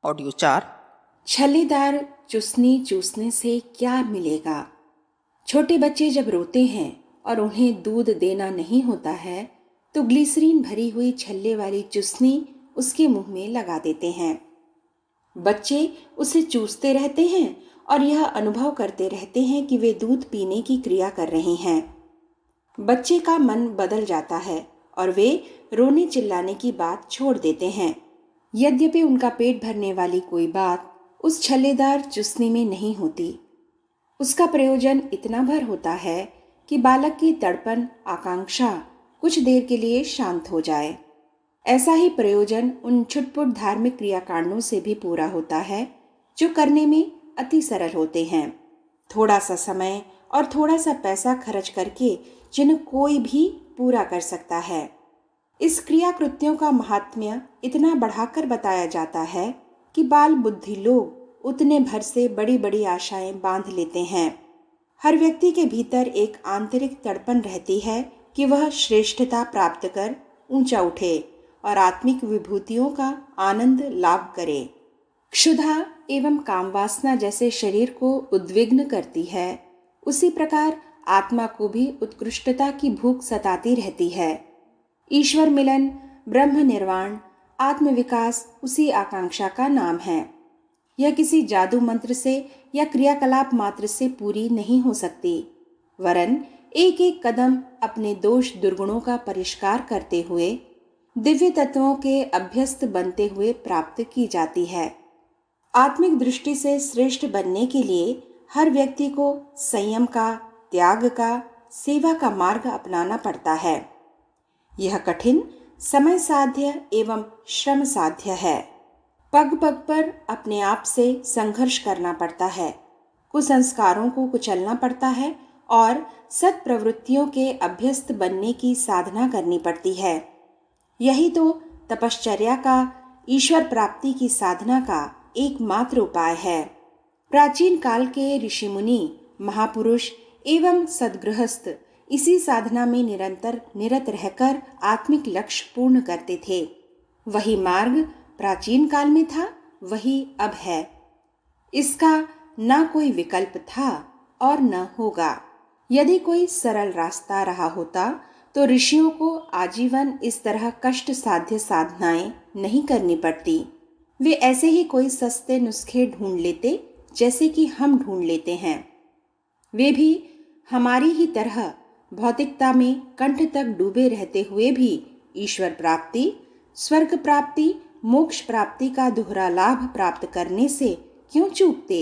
Audio 4। छल्लेदार चुसनी चूसने से क्या मिलेगा। छोटे बच्चे जब रोते हैं और उन्हें दूध देना नहीं होता है तो ग्लिसरीन भरी हुई छल्ले वाली चुसनी उसके मुंह में लगा देते हैं। बच्चे उसे चूसते रहते हैं और यह अनुभव करते रहते हैं कि वे दूध पीने की क्रिया कर रहे हैं। बच्चे का मन बदल जाता है और वे रोने चिल्लाने की बात छोड़ देते हैं। यद्यपि उनका पेट भरने वाली कोई बात उस छल्लेदार चुसनी में नहीं होती। उसका प्रयोजन इतना भर होता है कि बालक की तड़पन आकांक्षा कुछ देर के लिए शांत हो जाए। ऐसा ही प्रयोजन उन छुटपुट धार्मिक क्रियाकांडों से भी पूरा होता है जो करने में अति सरल होते हैं। थोड़ा सा समय और थोड़ा सा पैसा खर्च करके जिन्हें कोई भी पूरा कर सकता है। इस क्रिया कृत्यों का महात्म्य इतना बढ़ाकर बताया जाता है कि बाल बुद्धि लोग उतने भर से बड़ी बड़ी आशाएं बांध लेते हैं। हर व्यक्ति के भीतर एक आंतरिक तड़पन रहती है कि वह श्रेष्ठता प्राप्त कर ऊंचा उठे और आत्मिक विभूतियों का आनंद लाभ करे। क्षुधा एवं कामवासना जैसे शरीर को उद्विग्न करती है, उसी प्रकार आत्मा को भी उत्कृष्टता की भूख सताती रहती है। ईश्वर मिलन, ब्रह्म निर्वाण, आत्मविकास उसी आकांक्षा का नाम है। यह किसी जादू मंत्र से या क्रियाकलाप मात्र से पूरी नहीं हो सकती, वरन एक एक कदम अपने दोष दुर्गुणों का परिष्कार करते हुए दिव्य तत्वों के अभ्यस्त बनते हुए प्राप्त की जाती है। आत्मिक दृष्टि से श्रेष्ठ बनने के लिए हर व्यक्ति को संयम का, त्याग का, सेवा का मार्ग अपनाना पड़ता है। यह कठिन, समय साध्य एवं श्रम साध्य है। पग पग पर अपने आप से संघर्ष करना पड़ता है, कुसंस्कारों को कुचलना पड़ता है और सत् प्रवृत्तियों के अभ्यस्त बनने की साधना करनी पड़ती है। यही तो तपश्चर्या का, ईश्वर प्राप्ति की साधना का एकमात्र उपाय है। प्राचीन काल के ऋषि मुनि, महापुरुष एवं सद्गृहस्थ इसी साधना में निरंतर निरत रहकर आत्मिक लक्ष्य पूर्ण करते थे। वही मार्ग प्राचीन काल में था, वही अब है। इसका न कोई विकल्प था और न होगा। यदि कोई सरल रास्ता रहा होता तो ऋषियों को आजीवन इस तरह कष्ट साध्य साधनाएं नहीं करनी पड़ती। वे ऐसे ही कोई सस्ते नुस्खे ढूंढ लेते जैसे कि हम ढूंढ लेते हैं। वे भी हमारी ही तरह भौतिकता में कंठ तक डूबे रहते हुए भी ईश्वर प्राप्ति, स्वर्ग प्राप्ति, मोक्ष प्राप्ति का दोहरा लाभ प्राप्त करने से क्यों चूकते?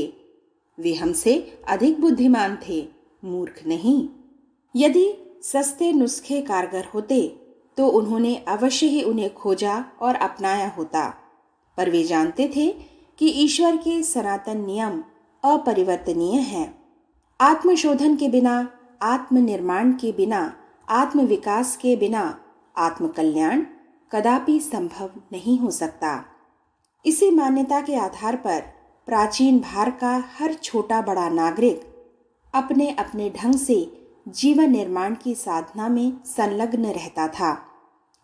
वे हमसे अधिक बुद्धिमान थे, मूर्ख नहीं। यदि सस्ते नुस्खे कारगर होते तो उन्होंने अवश्य ही उन्हें खोजा और अपनाया होता, पर वे जानते थे कि ईश्वर के सनातन नियम अपरिवर्तनीय हैं। आत्मशोधन के बिना, आत्मनिर्माण के बिना, आत्मविकास के बिना आत्मकल्याण कदापि संभव नहीं हो सकता। इसी मान्यता के आधार पर प्राचीन भारत का हर छोटा बड़ा नागरिक अपने अपने ढंग से जीवन निर्माण की साधना में संलग्न रहता था,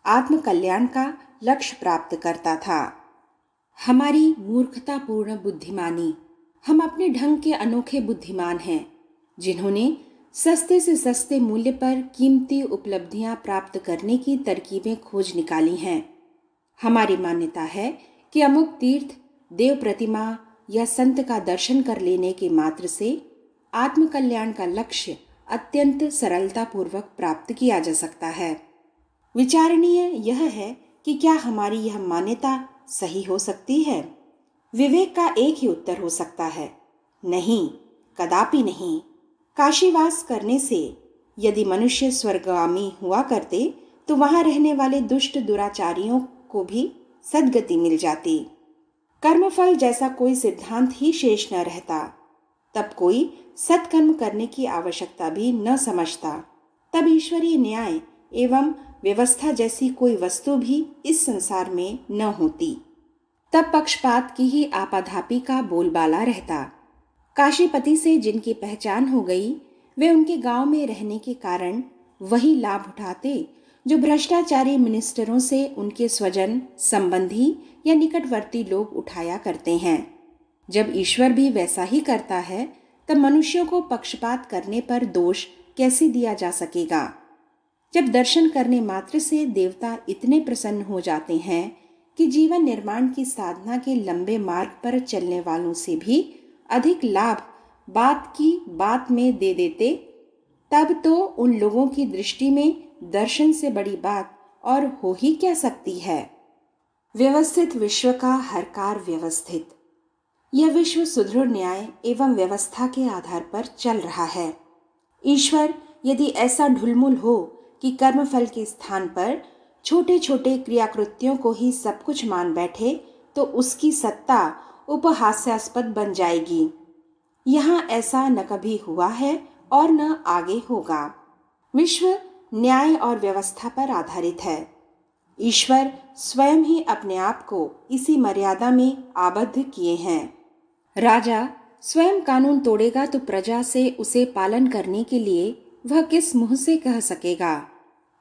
आत्मकल्याण का लक्ष्य प्राप्त करता था। हमारी मूर्खतापूर्ण बुद्धिमानी, हम अपने ढंग के अनोखे बुद्धिमान हैं जिन्होंने सस्ते से सस्ते मूल्य पर कीमती उपलब्धियां प्राप्त करने की तरकीबें खोज निकाली हैं। हमारी मान्यता है कि अमुक तीर्थ, देव प्रतिमा या संत का दर्शन कर लेने के मात्र से आत्मकल्याण का लक्ष्य अत्यंत सरलतापूर्वक प्राप्त किया जा सकता है। विचारणीय यह है कि क्या हमारी यह मान्यता सही हो सकती है? विवेक का एक ही उत्तर हो सकता है, नहीं, कदापि नहीं। काशीवास करने से यदि मनुष्य स्वर्गगामी हुआ करते तो वहां रहने वाले दुष्ट दुराचारियों को भी सद्गति मिल जाती। कर्मफल जैसा कोई सिद्धांत ही शेष न रहता। तब कोई सत्कर्म करने की आवश्यकता भी न समझता। तब ईश्वरीय न्याय एवं व्यवस्था जैसी कोई वस्तु भी इस संसार में न होती। तब पक्षपात की ही आपाधापी का बोलबाला रहता। काशीपति से जिनकी पहचान हो गई, वे उनके गांव में रहने के कारण वही लाभ उठाते जो भ्रष्टाचारी मिनिस्टरों से उनके स्वजन, संबंधी या निकटवर्ती लोग उठाया करते हैं। जब ईश्वर भी वैसा ही करता है, तब मनुष्यों को पक्षपात करने पर दोष कैसे दिया जा सकेगा? जब दर्शन करने मात्र से देवता इतने प्रसन्न हो जाते हैं कि जीवन निर्माण की साधना के लंबे मार्ग पर चलने वालों से भी अधिक लाभ बात की बात में दे देते, तब तो उन लोगों की दृष्टि में दर्शन से बड़ी बात और हो ही क्या सकती है। व्यवस्थित विश्व का हर कार्य व्यवस्थित। यह विश्व सुदृढ़ न्याय एवं व्यवस्था के आधार पर चल रहा है। ईश्वर यदि ऐसा ढुलमुल हो कि कर्मफल के स्थान पर छोटे छोटे क्रियाकृत्यों को ही सब कुछ मान बैठे, तो उसकी सत्ता उपहास्यास्पद बन जाएगी। यहाँ ऐसा न कभी हुआ है और न आगे होगा। विश्व न्याय और व्यवस्था पर आधारित है। ईश्वर स्वयं ही अपने आप को इसी मर्यादा में आबद्ध किए हैं। राजा स्वयं कानून तोड़ेगा तो प्रजा से उसे पालन करने के लिए वह किस मुंह से कह सकेगा?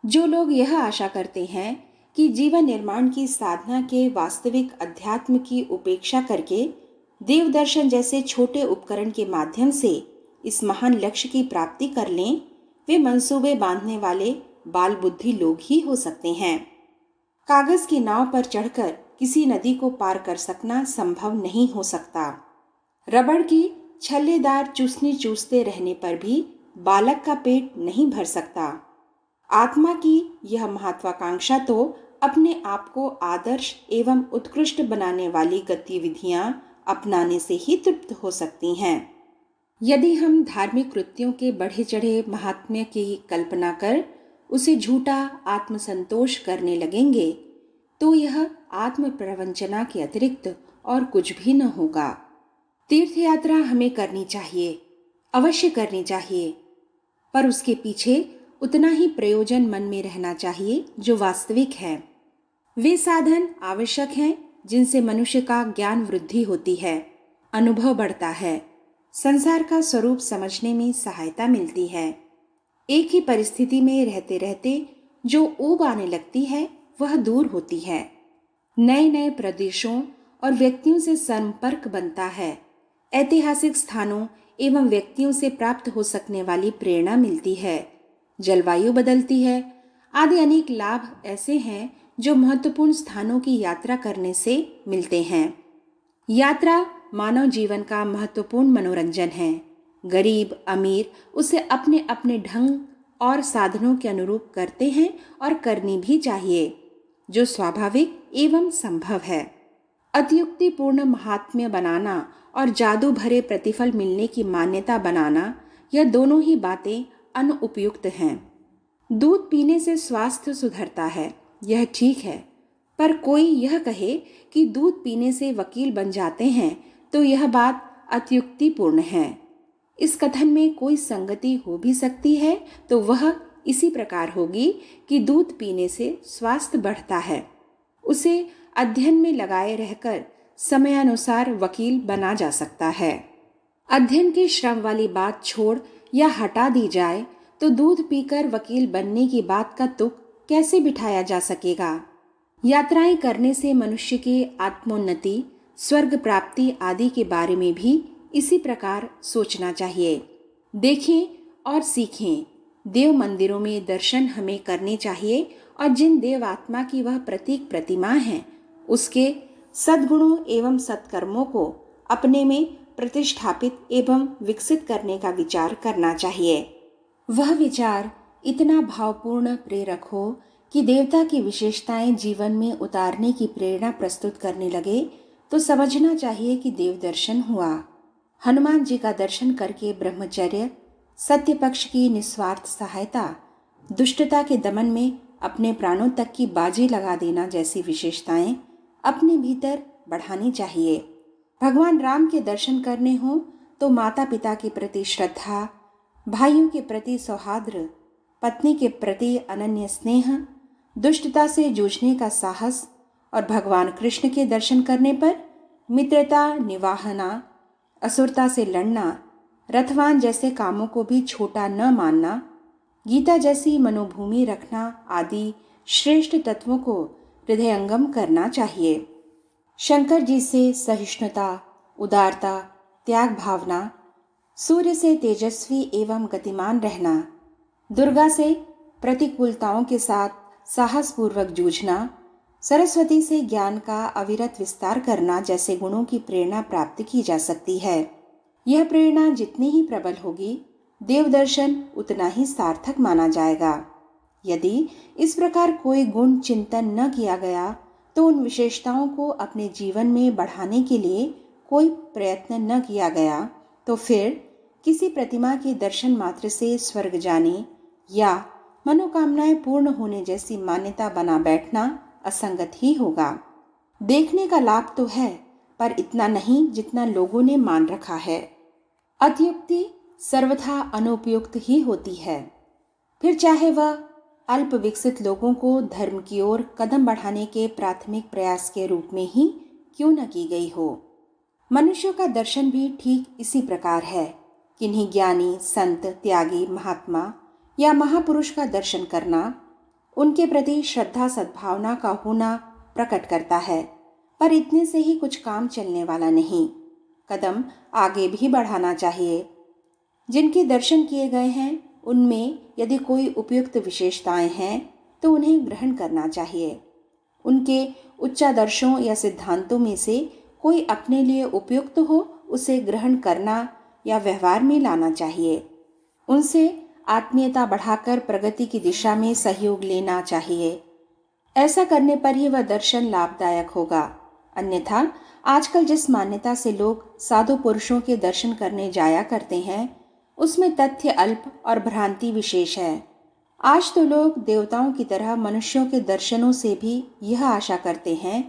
जो लोग यह आशा करते हैं कि जीवन निर्माण की साधना के वास्तविक अध्यात्म की उपेक्षा करके देव दर्शन जैसे छोटे उपकरण के माध्यम से इस महान लक्ष्य की प्राप्ति कर लें, वे मंसूबे बांधने वाले बाल बुद्धि लोग ही हो सकते हैं। कागज की नाव पर चढ़कर किसी नदी को पार कर सकना संभव नहीं हो सकता। रबड़ की छल्लेदार चूसनी चूसते रहने पर भी बालक का पेट नहीं भर सकता। आत्मा की यह महत्वाकांक्षा तो अपने आप को आदर्श एवं उत्कृष्ट बनाने वाली गतिविधियां अपनाने से ही तृप्त हो सकती हैं। यदि हम धार्मिक कृत्यों के बढ़े चढ़े महात्म्य की कल्पना कर उसे झूठा आत्मसंतोष करने लगेंगे, तो यह आत्म प्रवंचना के अतिरिक्त और कुछ भी न होगा। तीर्थ यात्रा हमें करनी चाहिए, अवश्य करनी चाहिए, पर उसके पीछे उतना ही प्रयोजन मन में रहना चाहिए जो वास्तविक है। वे साधन आवश्यक हैं जिनसे मनुष्य का ज्ञान वृद्धि होती है, अनुभव बढ़ता है, संसार का स्वरूप समझने में सहायता मिलती है। एक ही परिस्थिति में रहते रहते जो ऊब आने लगती है वह दूर होती है। नए नए प्रदेशों और व्यक्तियों से संपर्क बनता है। ऐतिहासिक स्थानों एवं व्यक्तियों से प्राप्त हो सकने वाली प्रेरणा मिलती है। जलवायु बदलती है, आदि अनेक लाभ ऐसे हैं जो महत्वपूर्ण स्थानों की यात्रा करने से मिलते हैं। यात्रा मानव जीवन का महत्वपूर्ण मनोरंजन है। गरीब अमीर उसे अपने अपने ढंग और साधनों के अनुरूप करते हैं और करनी भी चाहिए, जो स्वाभाविक एवं संभव है। अतियुक्तिपूर्ण महात्म्य बनाना और जादू भरे प्रतिफल मिलने की मान्यता बनाना, यह दोनों ही बातें अनुपयुक्त हैं। दूध पीने से स्वास्थ्य सुधरता है, यह ठीक है, पर कोई यह कहे कि दूध पीने से वकील बन जाते हैं, तो यह बात अत्युक्तिपूर्ण है। इस कथन में कोई संगति हो भी सकती है, तो वह इसी प्रकार होगी कि दूध पीने से स्वास्थ्य बढ़ता है। उसे अध्ययन में लगाए रहकर समयानुसार वकील बना जा सकता है। अध्ययन के श्रम वाली बात छोड़ या हटा दी जाए तो दूध पीकर वकील बनने की बात का तुक कैसे बिठाया जा सकेगा? यात्राएं करने से मनुष्य की आत्मोन्नति, स्वर्ग प्राप्ति आदि के बारे में भी इसी प्रकार सोचना चाहिए। देखें और सीखें। देव मंदिरों में दर्शन हमें करने चाहिए और जिन देव आत्मा की वह प्रतीक प्रतिमा है, उसके सद्गुणों एवं सत्कर्मों को अपने में प्रतिष्ठापित एवं विकसित करने का विचार करना चाहिए। वह विचार इतना भावपूर्ण प्रेरक हो कि देवता की विशेषताएं जीवन में उतारने की प्रेरणा प्रस्तुत करने लगे, तो समझना चाहिए कि देव दर्शन हुआ। हनुमान जी का दर्शन करके ब्रह्मचर्य, सत्य पक्ष की निस्वार्थ सहायता, दुष्टता के दमन में अपने प्राणों तक की बाजी लगा देना जैसी विशेषताएं अपने भीतर बढ़ानी चाहिए। भगवान राम के दर्शन करने हो तो माता पिता के प्रति श्रद्धा, भाइयों के प्रति सौहार्द, पत्नी के प्रति अनन्य स्नेह, दुष्टता से जूझने का साहस और भगवान कृष्ण के दर्शन करने पर मित्रता निवाहना, असुरता से लड़ना, रथवान जैसे कामों को भी छोटा न मानना, गीता जैसी मनोभूमि रखना आदि श्रेष्ठ तत्वों को हृदयंगम करना चाहिए। शंकर जी से सहिष्णुता, उदारता, त्याग भावना, सूर्य से तेजस्वी एवं गतिमान रहना, दुर्गा से प्रतिकूलताओं के साथ साहसपूर्वक जूझना, सरस्वती से ज्ञान का अविरत विस्तार करना जैसे गुणों की प्रेरणा प्राप्त की जा सकती है। यह प्रेरणा जितनी ही प्रबल होगी, देवदर्शन उतना ही सार्थक माना जाएगा। यदि इस प्रकार कोई गुण चिंतन न किया गया तो उन विशेषताओं को अपने जीवन में बढ़ाने के लिए कोई प्रयत्न न किया गया तो फिर किसी प्रतिमा के दर्शन मात्र से स्वर्ग जाने या मनोकामनाएं पूर्ण होने जैसी मान्यता बना बैठना असंगत ही होगा। देखने का लाभ तो है, पर इतना नहीं जितना लोगों ने मान रखा है। अत्युक्ति सर्वथा अनुपयुक्त ही होती है, फिर चाहे वह अल्प विकसित लोगों को धर्म की ओर कदम बढ़ाने के प्राथमिक प्रयास के रूप में ही क्यों न की गई हो। मनुष्यों का दर्शन भी ठीक इसी प्रकार है। किन्हीं ज्ञानी, संत, त्यागी, महात्मा या महापुरुष का दर्शन करना उनके प्रति श्रद्धा सद्भावना का होना प्रकट करता है, पर इतने से ही कुछ काम चलने वाला नहीं। कदम आगे भी बढ़ाना चाहिए। जिनके दर्शन किए गए हैं उनमें यदि कोई उपयुक्त विशेषताएं हैं तो उन्हें ग्रहण करना चाहिए। उनके उच्चादर्शों या सिद्धांतों में से कोई अपने लिए उपयुक्त हो उसे ग्रहण करना या व्यवहार में लाना चाहिए। उनसे आत्मीयता बढ़ाकर प्रगति की दिशा में सहयोग लेना चाहिए। ऐसा करने पर ही वह दर्शन लाभदायक होगा। अन्यथा आजकल जिस मान्यता से लोग साधु पुरुषों के दर्शन करने जाया करते हैं उसमें तथ्य अल्प और भ्रांति विशेष है। आज तो लोग देवताओं की तरह मनुष्यों के दर्शनों से भी यह आशा करते हैं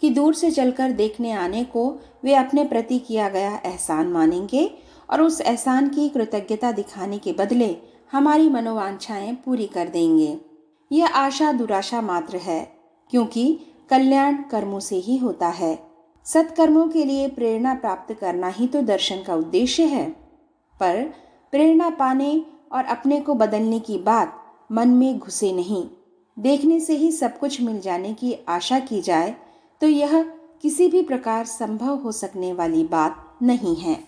कि दूर से चलकर देखने आने को वे अपने प्रति किया गया एहसान मानेंगे और उस एहसान की कृतज्ञता दिखाने के बदले हमारी मनोवांछाएं पूरी कर देंगे। यह आशा दुराशा मात्र है, क्योंकि कल्याण कर्मों से ही होता है। सत्कर्मों के लिए प्रेरणा प्राप्त करना ही तो दर्शन का उद्देश्य है। पर प्रेरणा पाने और अपने को बदलने की बात मन में घुसे नहीं। देखने से ही सब कुछ मिल जाने की आशा की जाए तो यह किसी भी प्रकार संभव हो सकने वाली बात नहीं है।